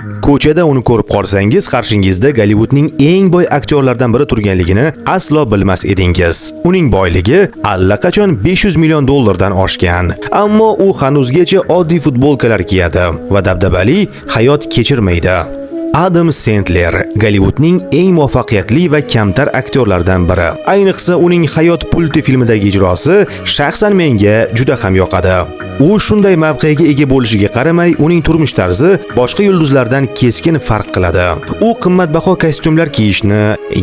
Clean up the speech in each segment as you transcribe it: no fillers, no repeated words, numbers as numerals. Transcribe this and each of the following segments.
Ko'chada uni ko'rib qolsangiz, qarshingizda Gollivudning eng boy aktyorlardan biri turganligini aslo bilmas edingiz. Uning boyligi allaqachon $500 million dan oshgan. Ammo u hanuzgacha oddiy futbolkalar kiyadi va dabdabali hayot kechirmaydi. Adam Sandler Gollivudning eng muvaffaqiyatli va kamtar aktyorlardan biri. Ayniqsa uning Hayot pulti filmidagi ijrosi shaxsan menga juda ham yoqadi. U shunday mavqega ega bo'lishiga qaramay, uning turmush tarzi boshqa yulduzlardan keskin farq qiladi. U qimmatbaho kostyumlar kiyishni,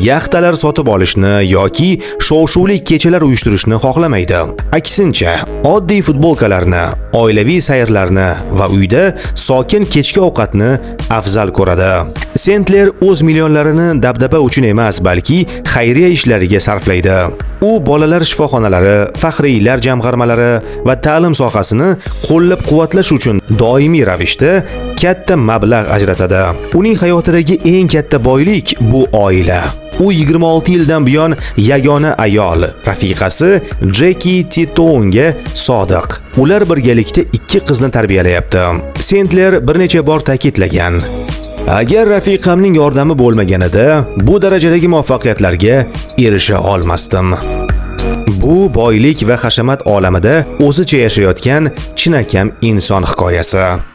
yaxtalar sotib olishni yoki shov-shuvli kechalar uyushtirishni xohlamaydi. Aksincha, oddiy futbolkalarni, oilaviy sayrlarni va uyda sokin kechki ovqatni afzal ko'radi. Sandler o'z millionlarini dabdaba uchun emas, balki xayriya ishlariga sarflaydi. U bolalar shifoxonalari, faxriylar jamg'armalari va ta'lim sohasini qo'llab-quvvatlash uchun doimiy ravishda katta mablag' ajratadi. Uning hayotidagi eng katta boylik bu oila. U 26 yildan buyon yagona ayol, rafiqasi Jackie Titonga sodiq. Ular birgalikda 2 qizni tarbiyalayapti. Sandler bir necha bor ta'kidlagan: agar rafiqamning yordami bo'lmaganida bu darajadagi muvaffaqiyatlarga erisha olmasdim. Bu boylik va hashamat olamida o'zicha yashayotgan chinakam inson hikoyasi.